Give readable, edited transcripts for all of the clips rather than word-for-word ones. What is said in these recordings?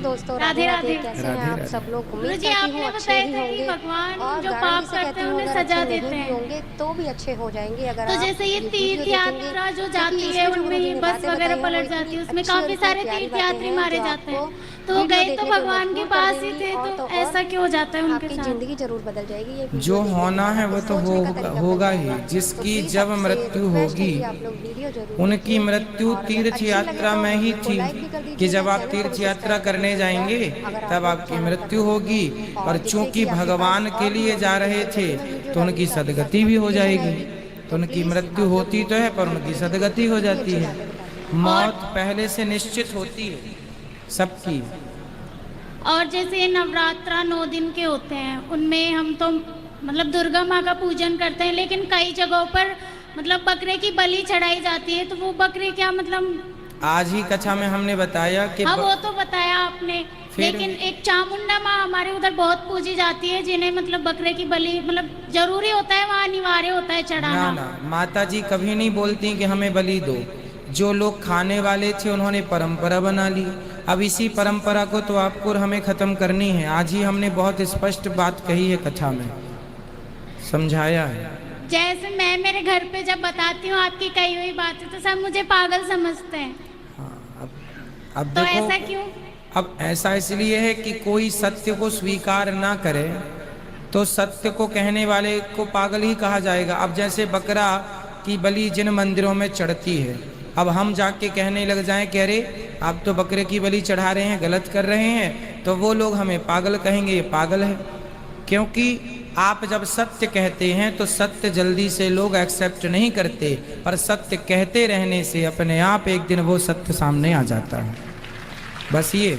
दोस्तों, राधे राधे। कैसे हैं आप सब लोग? उम्मीद गुरुजी, करती हूँ आपने अच्छे बताया ही था कि होंगे भगवान और जो गारंटी पाप से करते कहती हैं हूँ उन्हें अगर सजा अच्छे देते नहीं भी हैं। होंगे तो भी अच्छे हो जाएंगे अगर तो आप जैसे ये ये तीर्थ वीडियो देखेंगे। यात्रा जो क्योंकि जाती है, इसमें जो उनमें गुरुजी ये ने बस बातें बताई वगैरह हैं वो पलट इतनी जाती है, उसमें अच्छी और काफी इतनी सारे प्यारी तीर्थ बातें यात्री हैं मारे जो जाते आपको हैं। तो वो वीडियो गए तो देखने पे भगवान के मजबूर कर पास ही देंगी थे, और तो तो और ऐसा क्यों होता है उनके आपकी साथ? ज़िंदगी ज़रूर बदल जाएगी ये जो वीडियो देखने के होना बाद, है आपके वो तो सोचने का तरीका बदल होगा ही। जाएगा। तो जिसकी प्लीज़ जब आपसे मृत्यु रिक्वेस्ट है होगी, कि आप लोग वीडियो ज़रूर उनकी देखिए मृत्यु और अगर तीर्थ अच्छी लगे यात्रा तो में ही वीडियो को थी लाइक भी कर कि दीजिएगा, जब आप चैनल को भी तीर्थ यात्रा सब्सक्राइब कर करने दीजिएगा जाएंगे अगर आप तब लोग आपकी चैनल पर मृत्यु नए होगी। हैं। और और जिससे चूंकि कि आपके पास भगवान के और भी लिए जा रहे नोटिफिकेशन थे जब भी मैं वीडियो तो उनकी डालूंगी तो आपके पास सदगति भी हो नोटिफिकेशन जाएगी। आएगी। तो तो उनकी प्लीज़ मृत्यु आप लोग होती तो वीडियो है, को पर लाइक उनकी कर दीजिए, सदगति हो इतनी जाती अच्छी है। बातें बताई हैं। और मौत पहले से निश्चित होती है सबकी। और जैसे ये नवरात्रा 9 दिन के होते हैं, उनमें हम तो मतलब दुर्गा माँ का पूजन करते हैं, लेकिन कई जगहों पर मतलब बकरे की बलि चढ़ाई जाती है। तो वो बकरे क्या मतलब? आज ही कक्षा में हमने बताया कि हाँ, वो तो बताया आपने, फिर लेकिन एक चामुंडा माँ हमारे उधर बहुत पूजी जाती है, जिन्हें मतलब बकरे की बलि मतलब जरूरी होता है, वहाँ अनिवार्य होता है ना चढ़ाना। ना, माता जी कभी नहीं बोलती कि हमें बलि दो। जो लोग खाने वाले थे उन्होंने परंपरा बना ली। अब इसी परंपरा को तो आपको और हमें खत्म करनी है। आज ही हमने बहुत स्पष्ट बात कही है, कथा में समझाया है। जैसे मैं मेरे घर पे जब बताती हूँ आपकी कही हुई बातें, तो सब मुझे पागल समझते हैं। हाँ, अब तो देखो, ऐसा क्यों? अब ऐसा इसलिए है कि कोई सत्य को स्वीकार ना करे तो सत्य को कहने वाले को पागल ही कहा जाएगा। अब जैसे बकरा की बलि जिन मंदिरों में चढ़ती है, अब हम जाके कहने लग जाएं कि अरे आप तो बकरे की बलि चढ़ा रहे हैं, गलत कर रहे हैं, तो वो लोग हमें पागल कहेंगे। ये पागल है, क्योंकि आप जब सत्य कहते हैं तो सत्य जल्दी से लोग एक्सेप्ट नहीं करते, पर सत्य कहते रहने से अपने आप एक दिन वो सत्य सामने आ जाता है। बस ये।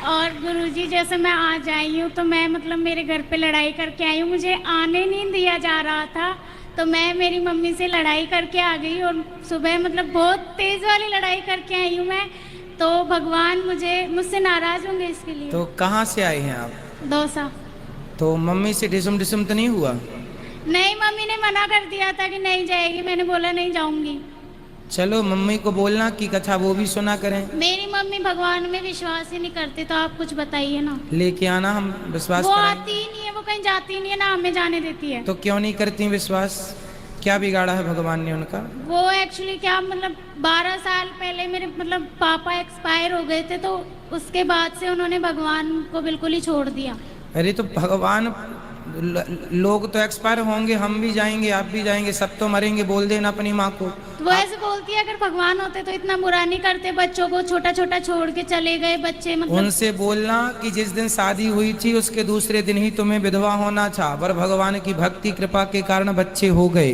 और गुरुजी, जैसे मैं आज आई हूँ तो मैं मतलब मेरे घर पे लड़ाई करके आई हूँ, मुझे आने नहीं दिया जा रहा था, तो मैं मेरी मम्मी से लड़ाई करके आ गई और सुबह मतलब बहुत तेज वाली लड़ाई करके आई हूँ मैं। तो भगवान मुझसे नाराज होंगे इसके लिए। तो कहाँ से आए हैं आप? डोसा। तो मम्मी से डिसम डिसम तो नहीं हुआ? नहीं, मम्मी ने मना कर दिया था कि नहीं जाएगी, मैंने बोला नहीं जाऊंगी। चलो मम्मी को बोलना कि कथा वो भी सुना करें। मेरी मम्मी भगवान में विश्वास ही नहीं करती, तो आप कुछ बताइए ना। लेके आना, हम विश्वास वो कराएं। आती ही नहीं है, वो कहीं जाती ही नहीं है, ना हमें जाने देती है। तो क्यों नहीं करती विश्वास? क्या बिगाड़ा है भगवान ने उनका? वो एक्चुअली क्या मतलब 12 साल पहले मेरे मतलब पापा एक्सपायर हो गए थे, तो उसके बाद से उन्होंने भगवान को बिल्कुल ही छोड़ दिया। अरे तो भगवान, लोग तो एक्सपायर होंगे, हम भी जाएंगे, आप भी जाएंगे, सब तो मरेंगे। बोल देना अपनी माँ को। तो वो ऐसे बोलती है, अगर भगवान होते तो इतना बुरा नहीं करते, बच्चों को छोटा छोटा छोड़ के चले गए बच्चे मतलब। उनसे बोलना कि जिस दिन शादी हुई थी उसके दूसरे दिन ही तुम्हें विधवा होना था, पर भगवान की भक्ति कृपा के कारण बच्चे हो गए।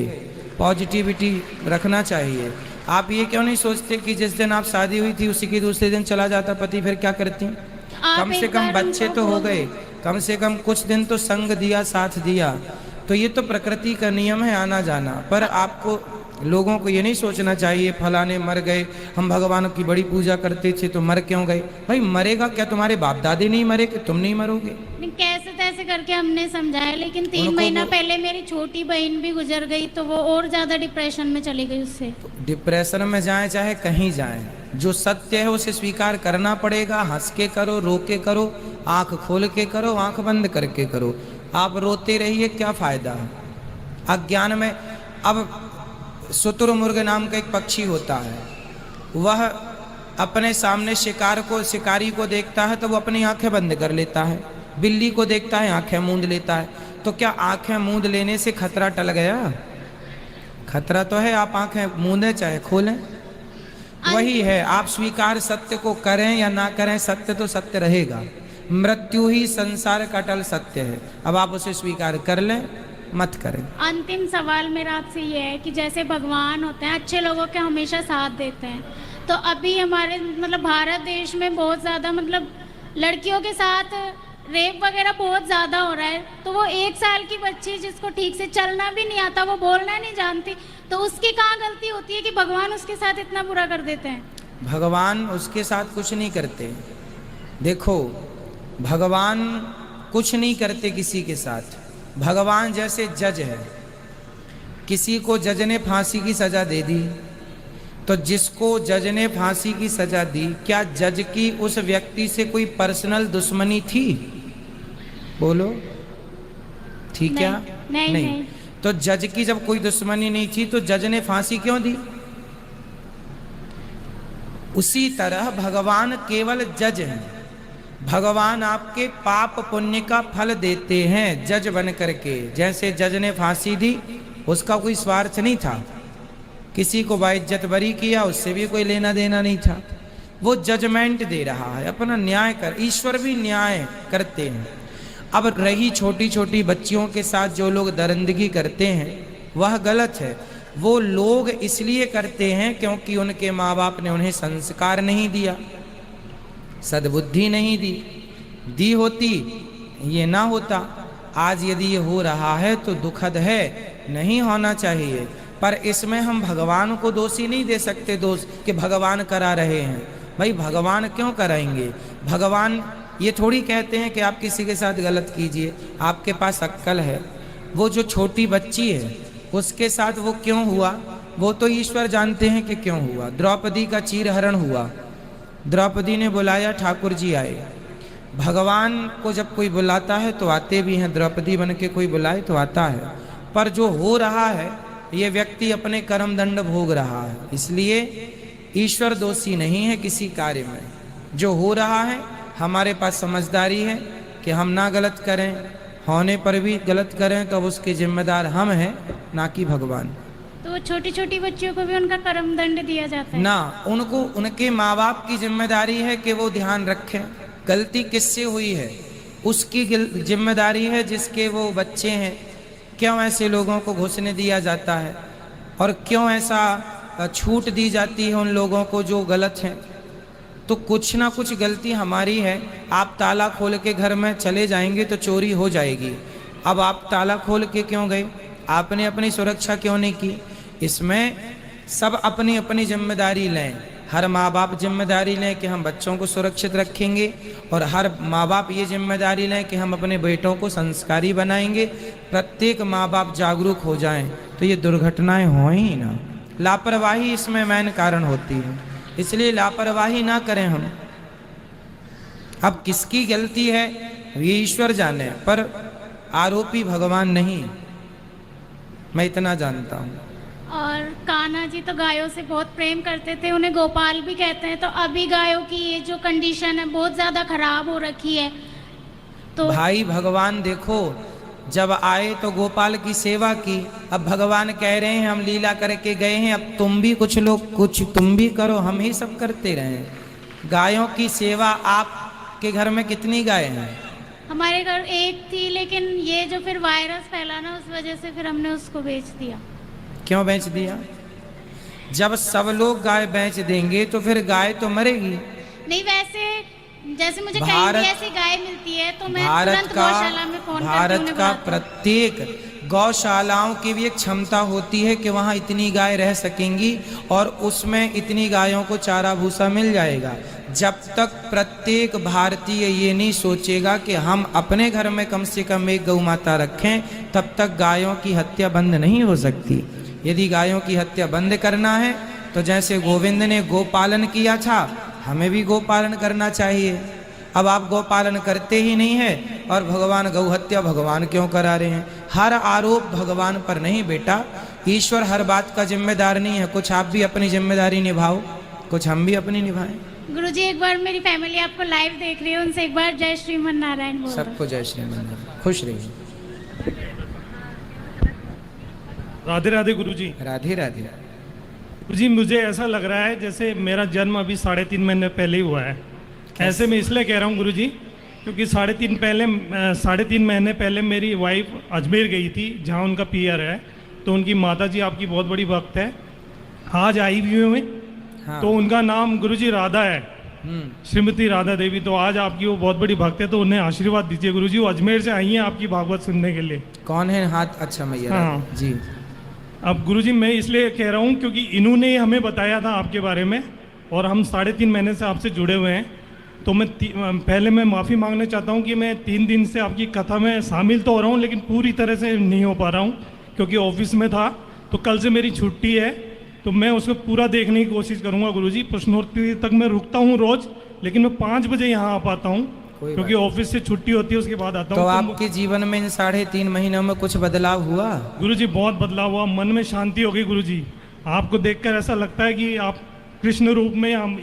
पॉजिटिविटी रखना चाहिए। आप ये क्यों नहीं सोचते कि जिस दिन आप शादी हुई थी उसी के दूसरे दिन चला जाता पति, फिर क्या करती? कम से कम बच्चे तो हो गए, कम से कम कुछ दिन तो संग दिया, साथ दिया। तो ये तो प्रकृति का नियम है, आना जाना। पर आपको लोगों को ये नहीं सोचना चाहिए फलाने मर गए, हम भगवान की बड़ी पूजा करते थे तो मर क्यों गए। भाई मरेगा क्या? तुम्हारे बाप दादी नहीं मरे कि तुम नहीं मरोगे? कैसे तैसे करके हमने समझाया, लेकिन 3 महीना पहले मेरी छोटी बहन भी गुजर गई, तो वो और ज्यादा डिप्रेशन में चली गई उससे। डिप्रेशन में जाए चाहे कहीं जाए, जो सत्य है उसे स्वीकार करना पड़ेगा। हंस के करो, रो के करो, आंख खोल के करो, आंख बंद करके करो। आप रोते रहिए, क्या फायदा है अज्ञान में। अब शुतुरमुर्ग नाम का एक पक्षी होता है, वह अपने सामने शिकारी को देखता है तो वो अपनी आंखें बंद कर लेता है। बिल्ली को देखता है, आंखें मूंद लेता है। तो क्या आंखें मूंद लेने से खतरा टल गया? खतरा तो है, आप आंखें मूंदें चाहे खोलें, वही है। आप स्वीकार सत्य को करें या ना करें, सत्य तो सत्य रहेगा। मृत्यु ही संसार का अटल सत्य है। अब आप उसे स्वीकार कर लें, मत करें। अंतिम सवाल मेरा आपसे ये है कि जैसे भगवान होते हैं, अच्छे लोगों के हमेशा साथ देते हैं, तो अभी हमारे मतलब भारत देश में बहुत ज़्यादा मतलब लड़कियों के साथ रेप वगैरह बहुत ज़्यादा हो रहा है। तो वो 1 साल की बच्ची जिसको ठीक से चलना भी नहीं आता, वो बोलना नहीं जानती, तो उसकी कहाँ गलती होती है कि भगवान उसके साथ इतना बुरा कर देते हैं? भगवान उसके साथ कुछ नहीं करते। देखो, भगवान कुछ नहीं करते किसी के साथ। भगवान जैसे जज है, किसी को जज ने फांसी की सजा दे दी, तो जिसको जज ने फांसी की सजा दी, क्या जज की उस व्यक्ति से कोई पर्सनल दुश्मनी थी? बोलो, थी क्या? नहीं। तो जज की जब कोई दुश्मनी नहीं थी तो जज ने फांसी क्यों दी? उसी तरह भगवान केवल जज हैं। भगवान आपके पाप पुण्य का फल देते हैं जज बन करके। जैसे जज ने फांसी दी, उसका कोई स्वार्थ नहीं था, किसी को बाइज्जत बरी किया, उससे भी कोई लेना देना नहीं था। वो जजमेंट दे रहा है, अपना न्याय कर। ईश्वर भी न्याय करते हैं। अब रही छोटी छोटी बच्चियों के साथ जो लोग दरिंदगी करते हैं, वह गलत है। वो लोग इसलिए करते हैं क्योंकि उनके माँ बाप ने उन्हें संस्कार नहीं दिया, सद्बुद्धि नहीं दी होती ये ना होता। आज यदि ये हो रहा है तो दुखद है, नहीं होना चाहिए। पर इसमें हम भगवान को दोषी नहीं दे सकते, दोष कि भगवान करा रहे हैं। भाई भगवान क्यों कराएंगे? भगवान ये थोड़ी कहते हैं कि आप किसी के साथ गलत कीजिए, आपके पास अक्ल है। वो जो छोटी बच्ची है उसके साथ वो क्यों हुआ, वो तो ईश्वर जानते हैं कि क्यों हुआ। द्रौपदी का चीरहरण हुआ, द्रौपदी ने बुलाया, ठाकुर जी आए। भगवान को जब कोई बुलाता है तो आते भी हैं, द्रौपदी बन के कोई बुलाए तो आता है। पर जो हो रहा है ये व्यक्ति अपने कर्म दंड भोग रहा है, इसलिए ईश्वर दोषी नहीं है किसी कार्य में। जो हो रहा है हमारे पास समझदारी है कि हम ना गलत करें, होने पर भी गलत करें तो उसके जिम्मेदार हम हैं, ना कि भगवान। तो छोटी छोटी बच्चियों को भी उनका कर्म दंड दिया जाता है ना, उनको उनके माँ बाप की जिम्मेदारी है कि वो ध्यान रखें गलती किससे हुई है, उसकी जिम्मेदारी है जिसके वो बच्चे हैं। क्यों ऐसे लोगों को घुसने दिया जाता है और क्यों ऐसा छूट दी जाती है उन लोगों को जो गलत हैं? तो कुछ ना कुछ गलती हमारी है। आप ताला खोल के घर में चले जाएंगे तो चोरी हो जाएगी। अब आप ताला खोल के क्यों गए? आपने अपनी सुरक्षा क्यों नहीं की? इसमें सब अपनी अपनी जिम्मेदारी लें। हर माँ बाप जिम्मेदारी लें कि हम बच्चों को सुरक्षित रखेंगे, और हर माँ बाप ये जिम्मेदारी लें कि हम अपने बेटों को संस्कारी बनाएंगे। प्रत्येक माँ बाप जागरूक हो जाएं तो ये दुर्घटनाएं हो ही ना। लापरवाही इसमें मेन कारण होती है, इसलिए लापरवाही ना करें हम। अब किसकी गलती है ये ईश्वर जाने, पर आरोपी भगवान नहीं, मैं इतना जानता हूँ। और कान्हा जी तो गायों से बहुत प्रेम करते थे, उन्हें गोपाल भी कहते हैं। तो अभी गायों की ये जो कंडीशन है बहुत ज़्यादा खराब हो रखी है। तो भाई भगवान देखो, जब आए तो गोपाल की सेवा की। अब भगवान कह रहे हैं हम लीला करके गए हैं, अब तुम भी कुछ लोग कुछ तुम भी करो, हम ही सब करते रहे। गायों की सेवा, आपके घर में कितनी गायें हैं? हमारे घर एक थी, लेकिन ये जो फिर वायरस फैला ना, उस वजह से फिर हमने उसको बेच दिया। क्यों बेच दिया? जब सब लोग गाय बेच देंगे तो फिर गाय तो मरेगी नहीं। वैसे जैसे मुझे कहीं भी ऐसी गाय मिलती है तो मैं तुरंत गौशाला में फोन करके भारत उन्हें का बुलाती हूँ। प्रत्येक गौशालाओं की भी एक क्षमता होती है कि वहाँ इतनी गाय रह सकेंगी और उसमें इतनी गायों को चारा भूसा मिल जाएगा। जब तक प्रत्येक भारतीय ये नहीं सोचेगा कि हम अपने घर में कम से कम एक गौ माता रखें, तब तक गायों की हत्या बंद नहीं हो सकती। यदि गायों की हत्या बंद करना है तो जैसे गोविंद ने गोपालन किया था, हमें भी गोपालन करना चाहिए। अब आप गोपालन करते ही नहीं है और भगवान गौ हत्या भगवान क्यों करा रहे हैं? हर आरोप भगवान पर नहीं बेटा, ईश्वर हर बात का जिम्मेदार नहीं है। कुछ आप भी अपनी जिम्मेदारी निभाओ, कुछ हम भी अपनी निभाएं। गुरुजी, एक बार मेरी फैमिली आपको लाइव देख रही है, उनसे एक बार जय श्रीमन नारायण बोल दो। सबको जय श्रीमन। खुश रहिए। राधे राधे गुरुजी। राधे राधे। गुरुजी, मुझे ऐसा लग रहा है जैसे मेरा जन्म अभी 3.5 महीने पहले ही हुआ है। ऐसे मैं इसलिए कह रहा हूँ गुरुजी, क्योंकि 3.5 महीने पहले मेरी वाइफ अजमेर गई थी, जहाँ उनका पीयर है। तो उनकी माता जी आपकी बहुत बड़ी भक्त है, आज आई भी हुई। हाँ। तो उनका नाम गुरुजी राधा है, श्रीमती राधा देवी। तो आज आपकी वो बहुत बड़ी भक्त है, तो उन्हें आशीर्वाद दीजिए गुरुजी। वो अजमेर से आई हैं आपकी भागवत सुनने के लिए। कौन है हाथ? अच्छा मैया। हाँ जी। अब गुरुजी, मैं इसलिए कह रहा हूँ क्योंकि इन्होंने हमें बताया था आपके बारे में, और हम 3.5 महीने से आपसे जुड़े हुए हैं। तो मैं पहले मैं माफ़ी मांगना चाहता हूँ कि मैं 3 दिन से आपकी कथा में शामिल तो हो रहा हूँ, लेकिन पूरी तरह से नहीं हो पा रहा हूँ क्योंकि ऑफिस में था। तो कल से मेरी छुट्टी है, तो मैं उसको पूरा देखने की कोशिश करूंगा गुरुजी। प्रश्नोत्तरी तक मैं रुकता हूँ रोज, लेकिन मैं 5 बजे यहाँ आ पाता हूँ कोई क्योंकि ऑफिस से छुट्टी होती है, उसके बाद आता तो हूँ। आपके जीवन में इन 3.5 महीनों में कुछ बदलाव हुआ? गुरुजी बहुत बदलाव हुआ, मन में शांति हो गई गुरुजी। आपको देखकर ऐसा लगता है कि आप कृष्ण रूप में हम